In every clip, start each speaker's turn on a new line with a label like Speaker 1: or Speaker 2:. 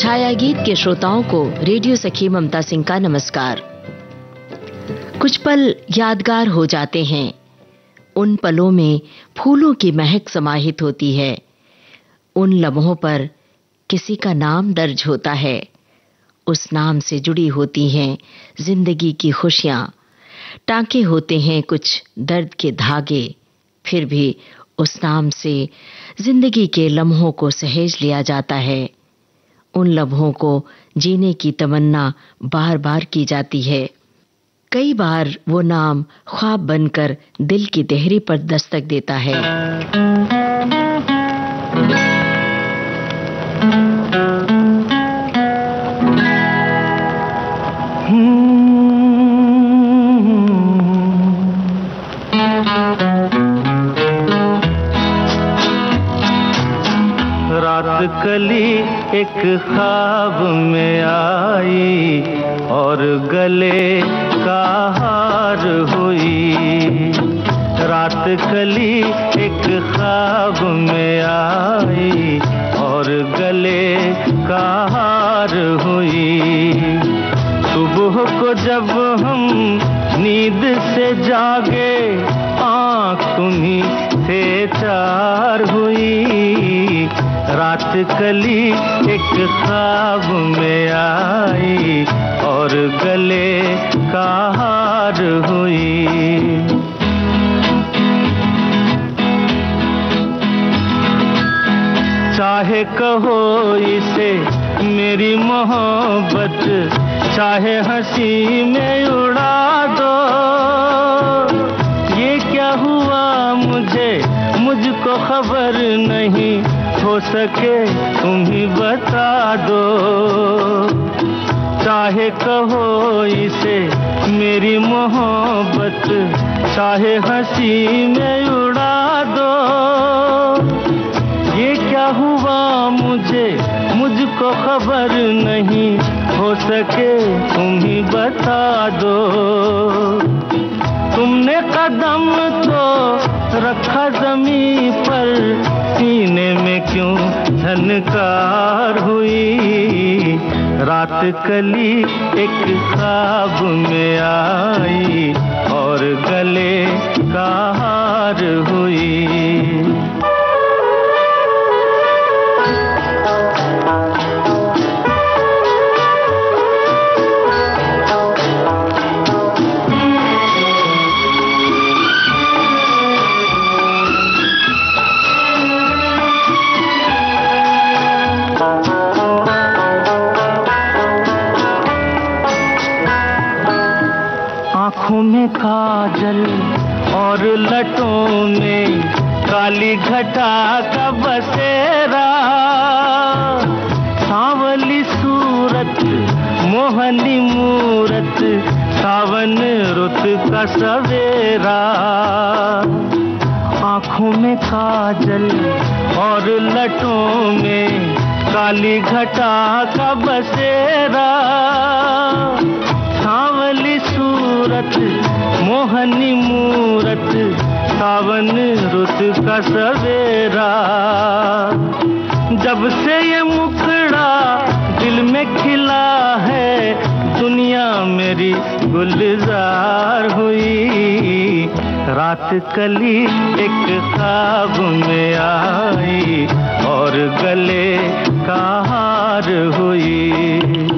Speaker 1: छाया गीत के श्रोताओं को रेडियो सखी ममता सिंह का नमस्कार। कुछ पल यादगार हो जाते हैं। उन पलों में फूलों की महक समाहित होती है। उन लम्हों पर किसी का नाम दर्ज होता है। उस नाम से जुड़ी होती हैं जिंदगी की खुशियां। टांके होते हैं कुछ दर्द के धागे, फिर भी उस नाम से जिंदगी के लम्हों को सहेज लिया जाता है। उन लम्हों को जीने की तमन्ना बार बार की जाती है। कई बार वो नाम ख्वाब बनकर दिल की देहरी पर दस्तक देता है।
Speaker 2: रात कली एक ख्वाब में आई और गले का हार हुई। रात कली एक ख्वाब में आई और गले का हार हुई। सुबह को जब हम नींद से जागे आँख तुम्हीं से चार हुई। रात कली एक ख्वाब में आई और गले का हार हुई। चाहे कहो इसे मेरी मोहब्बत, चाहे हंसी में उड़ा दो। ये क्या हुआ मुझको खबर नहीं, हो सके तुम ही बता दो। चाहे कहो इसे मेरी मोहब्बत, चाहे हंसी में उड़ा दो। ये क्या हुआ मुझको खबर नहीं, हो सके तुम ही बता दो। तुमने कदम तो रखा ज़मीं पर, सीने में क्यों झनकार हुई। रात कली एक ख्वाब में आई और गले का हार हुई। आँखों में काजल और लटों में काली घटा का बसेरा। सांवली सूरत मोहनी मूरत, सावन रुत का सवेरा। आँखों में काजल और लटों में काली घटा का बसेरा। सांवली सूरत मोहनी मूरत, सावन रुत का सवेरा। जब से ये मुखड़ा दिल में खिला है, दुनिया मेरी गुलजार हुई। रात कली एक ख्वाब में आई और गले का हार हुई।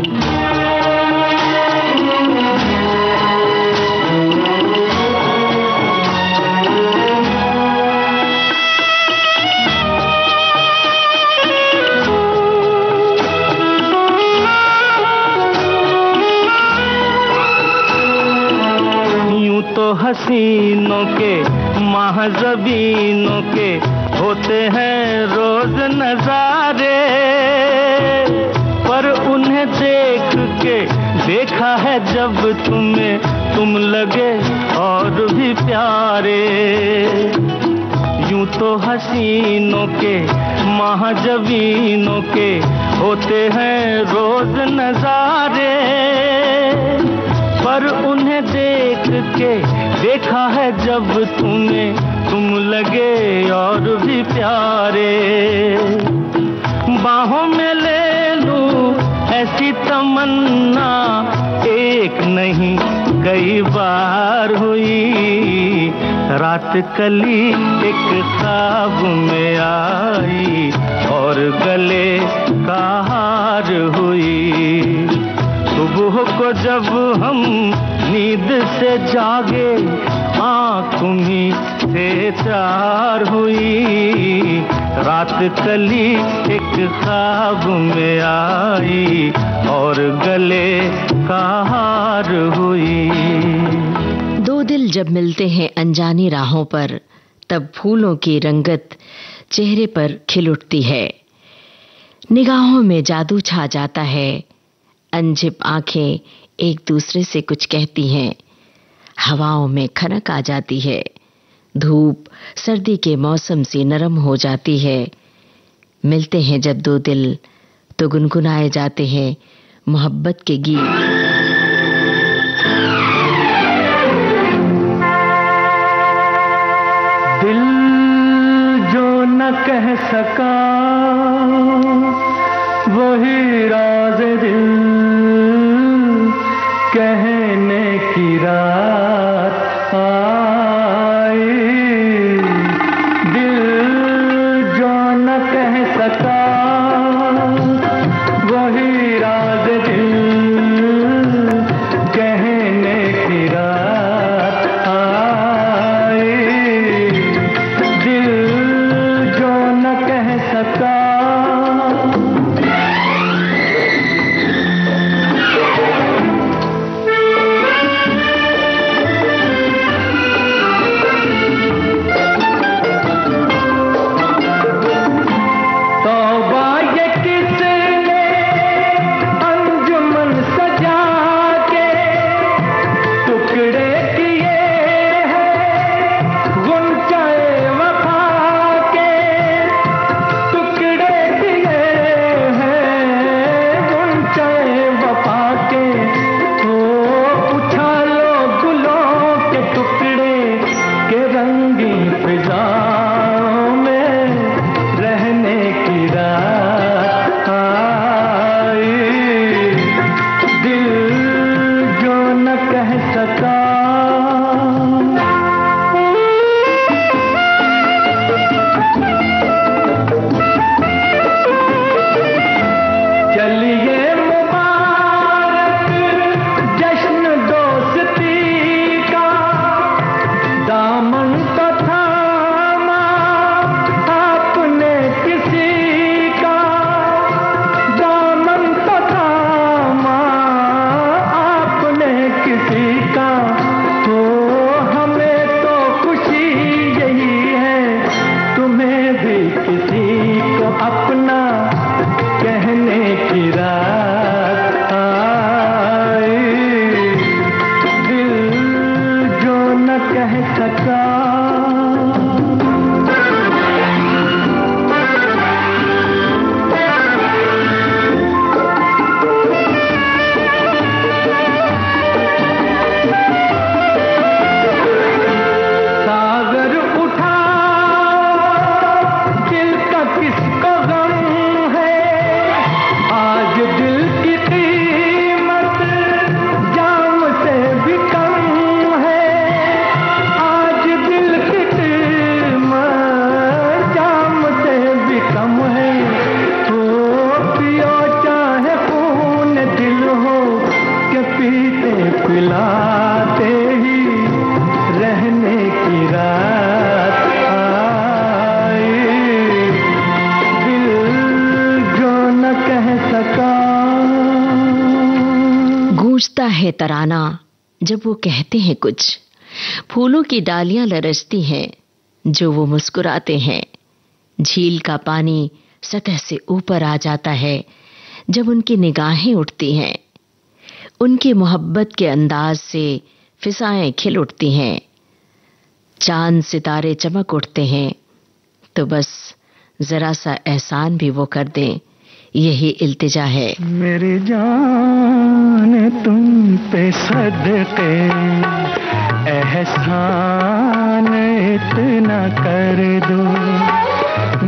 Speaker 2: तो हसीनों के महज़बीनों के होते हैं रोज नजारे, पर उन्हें देख के देखा है जब तुम्हें, तुम लगे और भी प्यारे। यूं तो हसीनों के महज़बीनों के होते हैं रोज नजारे, पर उन्हें देख के देखा है जब तुम्हें, तुम लगे और भी प्यारे। बाहों में ले लूं ऐसी तमन्ना एक नहीं कई बार हुई। रात कली एक ख्वाब में आई और गले का हार हुई। सुबह को जब हम नींद से जागे आँख तुम्हीं से चार हुई। रात कली एक ख्वाब में आई और गले का हार हुई।
Speaker 1: दो दिल जब मिलते हैं अनजानी राहों पर, तब फूलों की रंगत चेहरे पर खिल उठती है। निगाहों में जादू छा जाता है। अनझिप आंखें एक दूसरे से कुछ कहती हैं। हवाओं में खनक आ जाती है। धूप सर्दी के मौसम से नरम हो जाती है। मिलते हैं जब दो दिल तो गुनगुनाए जाते हैं मोहब्बत के गीत।
Speaker 2: दिल जो न कह सका वही राज दिल कहने की रात आई। दिल जो न कह सका वही राज दिल कहने की रात आई। दिल जो न कह सका।
Speaker 1: गूंजता है तराना जब वो कहते हैं कुछ। फूलों की डालियां लरचती हैं जो वो मुस्कुराते हैं। झील का पानी सतह से ऊपर आ जाता है जब उनकी निगाहें उठती हैं। उनकी मोहब्बत के अंदाज से फिजाएं खिल उठती हैं। चांद सितारे चमक उठते हैं तो बस जरा सा एहसान भी वो कर दें, यही इल्तिजा है।
Speaker 2: मेरी जान तुम पे सदके एहसान इतना कर दो।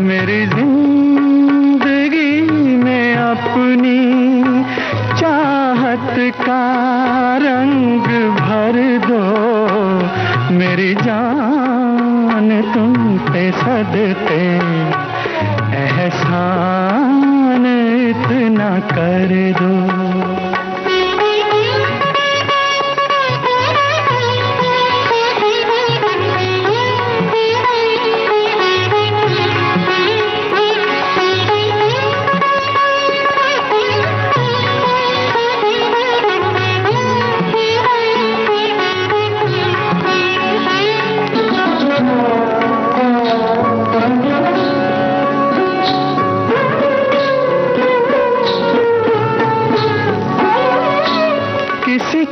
Speaker 2: मेरी जिंदगी में अपनी का रंग भर दो मेरी जान तुम पे सदके, एहसान इतना कर दो।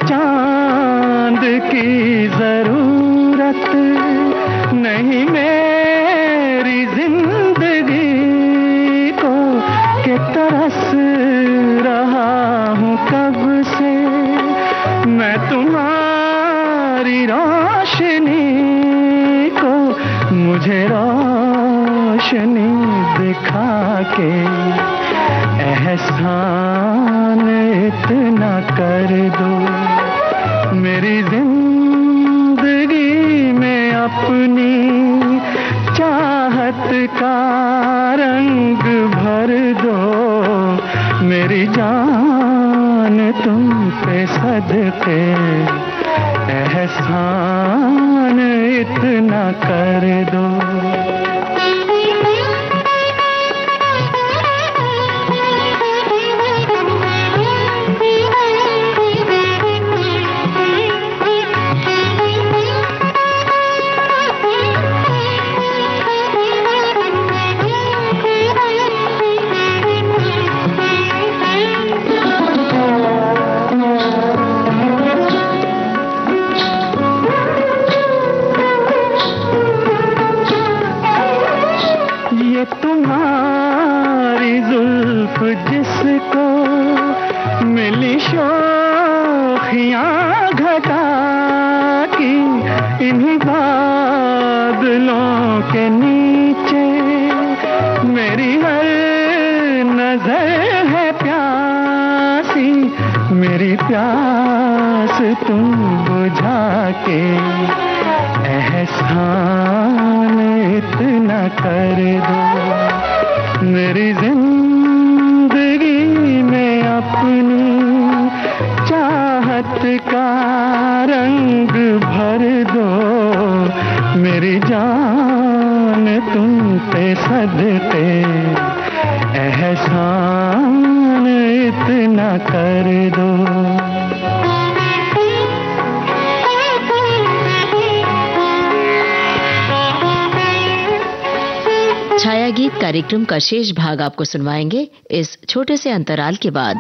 Speaker 2: चांद की जरूरत नहीं मेरी जिंदगी को, कि तरस रहा हूँ कब से मैं तुम्हारी रोशनी को। मुझे रोशनी दिखा के एहसान इतना कर दो मेरी जिंदगी में अपनी चाहत का रंग भर दो मेरी जान तुम पे सदके, एहसान इतना कर दो। तुम्हारी जुल्फ जिसको मिली शोखियाँ घटा की, इन्हीं बादलों के नीचे मेरी हर नजर है प्यासी। मेरी प्यास तुम बुझा के एहसान इतना कर दो मेरी जिंदगी में अपनी चाहत का रंग भर दो मेरी जान तुम पे सदके, एहसान इतना कर दो।
Speaker 1: छाया गीत कार्यक्रम का शेष भाग आपको सुनवाएंगे इस छोटे से अंतराल के बाद।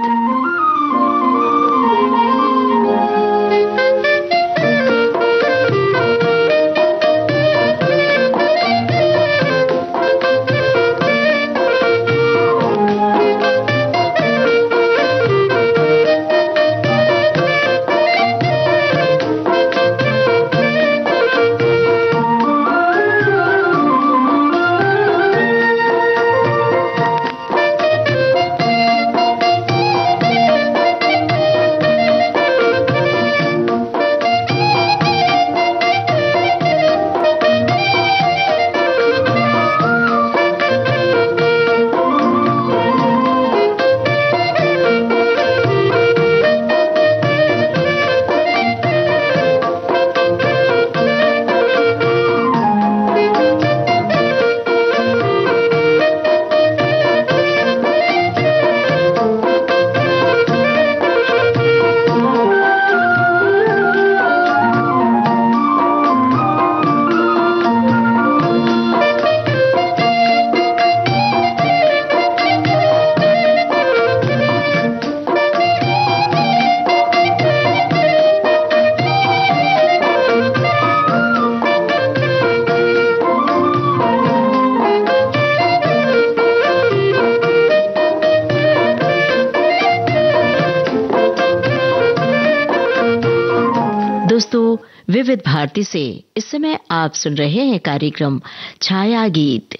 Speaker 1: दोस्तों, विविध भारती से इस समय आप सुन रहे हैं कार्यक्रम छाया गीत।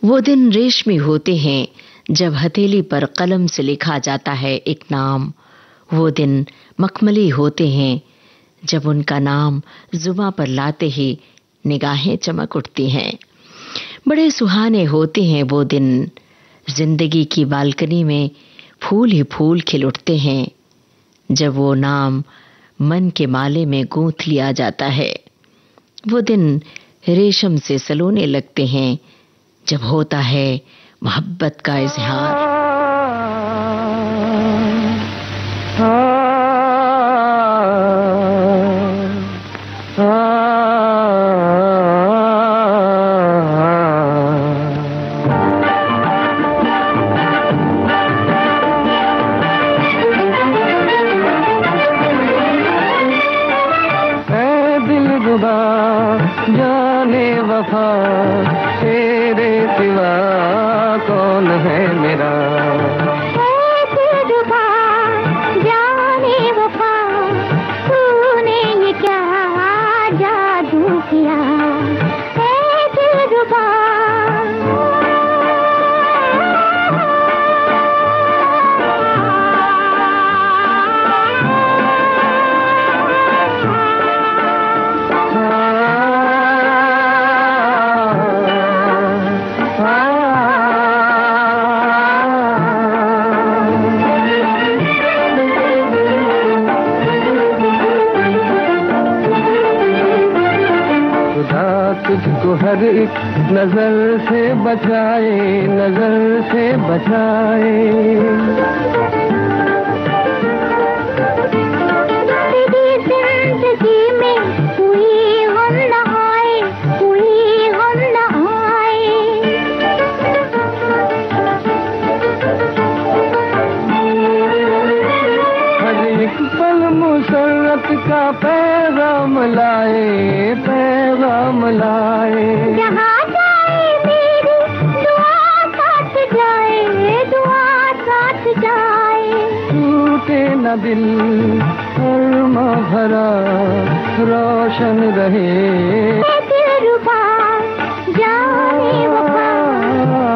Speaker 1: वो दिन रेशमी होते हैं जब हथेली पर कलम से लिखा जाता है एक नाम। वो दिन मखमली होते हैं जब उनका नाम जुबां पर लाते ही निगाहें चमक उठती हैं। बड़े सुहाने होते हैं वो दिन, जिंदगी की बालकनी में फूल ही फूल खिल उठते हैं जब वो नाम मन के माले में गूंथ लिया जाता है। वो दिन रेशम से सलोने लगते हैं जब होता है मोहब्बत का इजहार।
Speaker 2: जाने वफा तेरे सिवा कौन है मेरा,
Speaker 3: दिलरुबा जाने वफा तूने ये क्या जादू किया, दिलरुबा
Speaker 2: तुझको हर एक नजर से बचाए, नजर से बचाए।
Speaker 3: तेरी जिंदगी में कोई गम न आए, कोई गम न आए।
Speaker 2: हर एक पल मुसर्रत का पैगाम लाए, पैगाम लाए।
Speaker 3: जहाँ जाए मेरी दुआ साथ जाए, दुआ साथ जाए।
Speaker 2: टूटे न दिल अरमा भरा रोशन रहे,
Speaker 3: दिलरुबा जाने वफा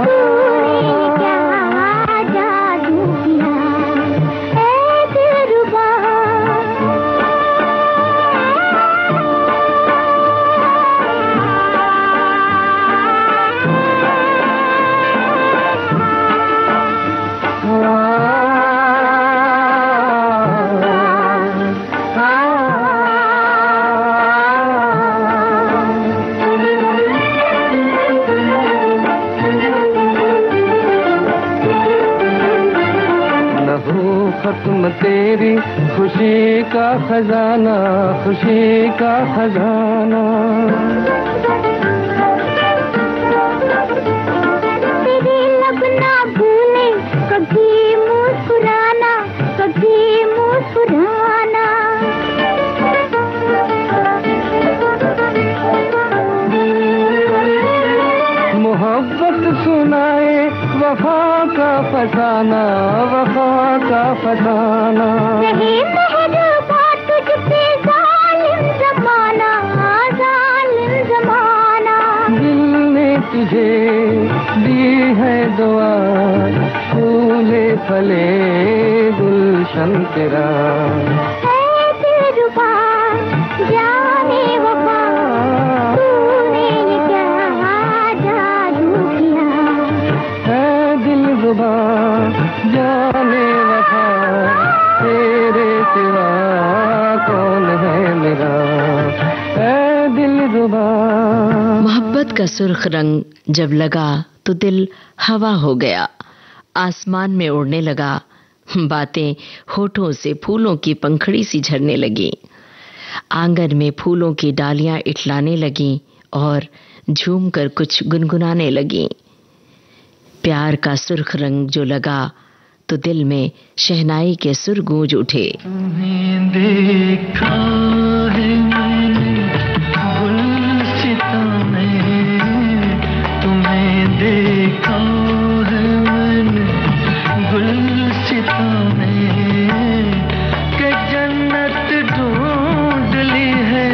Speaker 3: तूने क्या जादू किया, दिलरुबा।
Speaker 2: खत्म तेरी खुशी का खजाना, खुशी का खजाना।
Speaker 3: तेरे लब ना भूले कभी मुस्कुराना, कभी मुस्कुराना।
Speaker 2: मोहब्बत सुनाए वफा का फसाना, वफा का फसाना।
Speaker 3: नहीं मेहरबा तुझ पे जालिम जमाना, जालिम जमाना।
Speaker 2: दिल ने तुझे दी है दुआ, फूले फले गुलशन तेरा,
Speaker 3: दिलरुबा जाने वफा तूने ये क्या जादू किया,
Speaker 2: दिलरुबा जाने वफा तेरे सिवा कौन है मेरा, दिलरुबा।
Speaker 1: मोहब्बत का सुर्ख रंग जब लगा तो दिल हवा हो गया, आसमान में उड़ने लगा। बातें होठों से फूलों की पंखड़ी सी झरने लगी। आंगन में फूलों की डालियां इठलाने लगी और झूमकर कुछ गुनगुनाने लगी। प्यार का सुर्ख रंग जो लगा तो दिल में शहनाई के सुर गूंज उठे।
Speaker 2: तुम्हें देखा है मैंने गुलसिता में, तुम्हें देखा है मैंने गुलसिता में, कि जन्नत ढूंढ ली है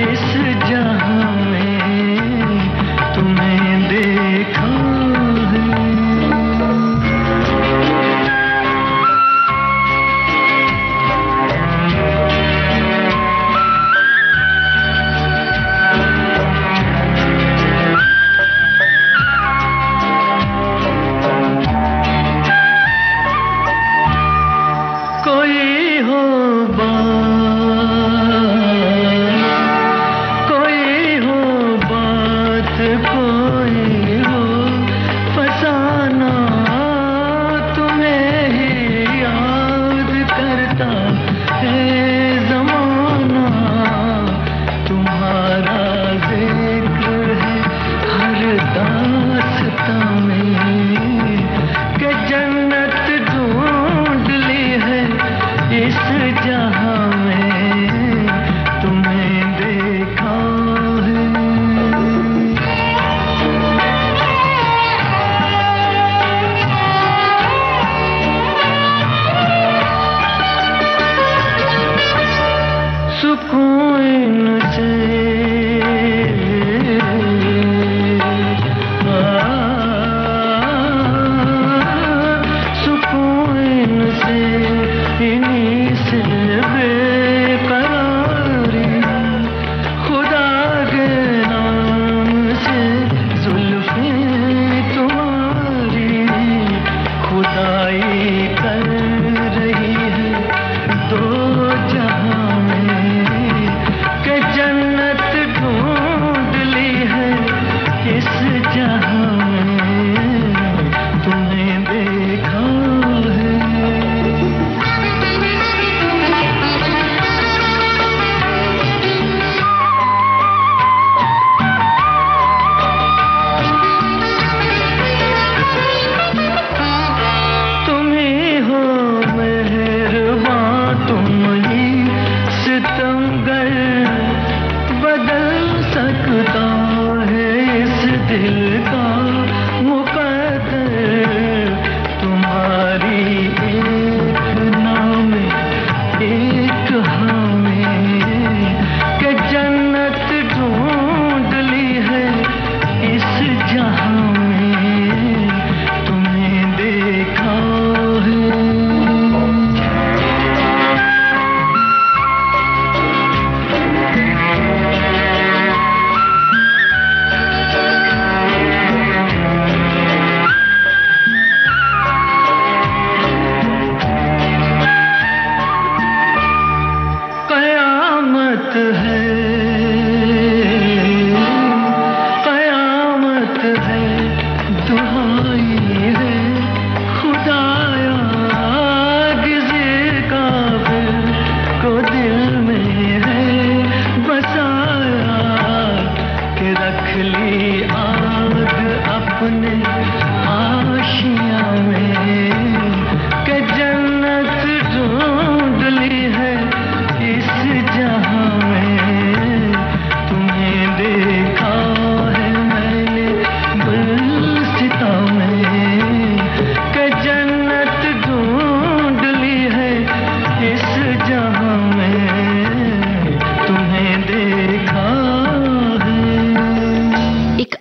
Speaker 2: इस जहां में, तुम्हें देखा है। जहां में तुम्हें देखा है। सुकून से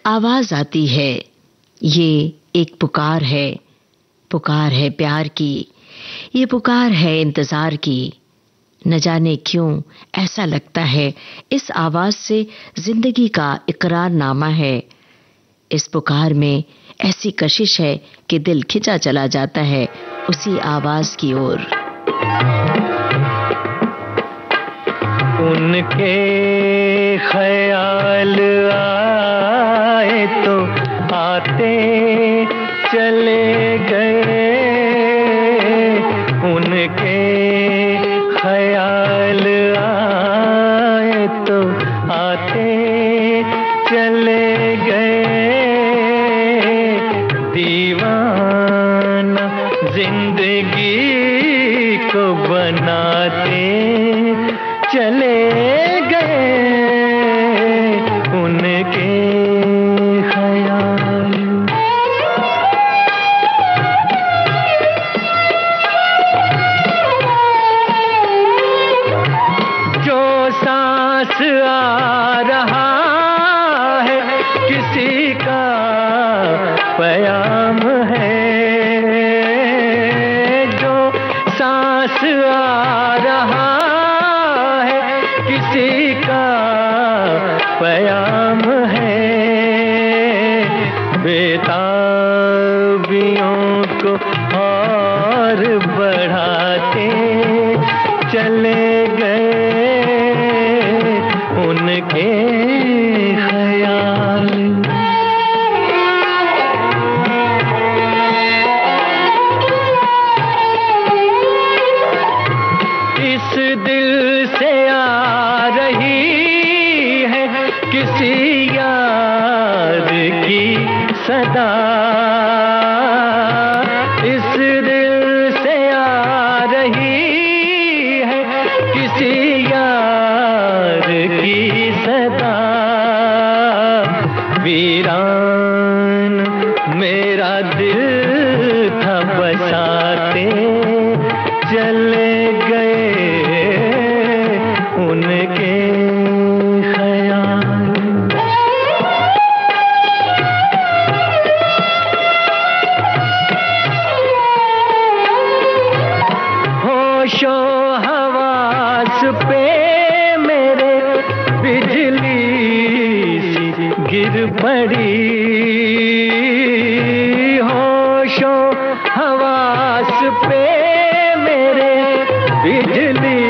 Speaker 1: आवाज आती है, ये एक पुकार है प्यार की, ये पुकार है इंतजार की। न जाने क्यों ऐसा लगता है इस आवाज से जिंदगी का इकरारनामा है। इस पुकार में ऐसी कशिश है कि दिल खिंचा चला जाता है उसी आवाज की ओर।
Speaker 2: उनके ख्याल आए तो आते चले गए, उनके ख्याल आए तो आते चले गए। दीवाना जिंदगी को बनाते चले गए, उनके ख्याल। जो सांस आ रहा है किसी का प्याम है, जो सांस आ रहा किसी का प्याम है। बेताबियों को और बढ़ाते चले गए, उनके ख्याल। इस दिल से आ रही है किसी यार की सदा, इस दिल से आ रही है गए उनके ख्याल। होशो हवास पे मेरे बिजली सी गिर पड़ी, होशो हवास पे मेरे बिजली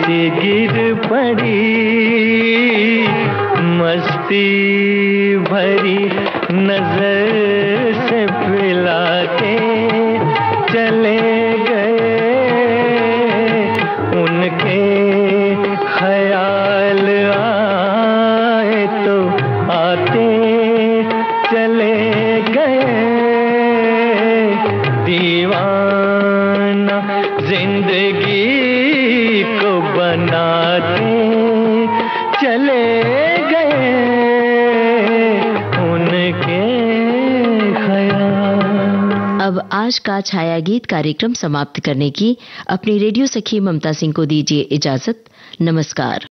Speaker 2: सी गिर पड़ी। मस्ती भरी नजर से पिला के चले गए उनके ख्याल आए तो आते चले गए। दीवाना जिंदगी को बनाते चले गए उनके ख्याल।
Speaker 1: अब आज का छाया गीत कार्यक्रम समाप्त करने की अपनी रेडियो सखी ममता सिंह को दीजिए इजाजत। नमस्कार।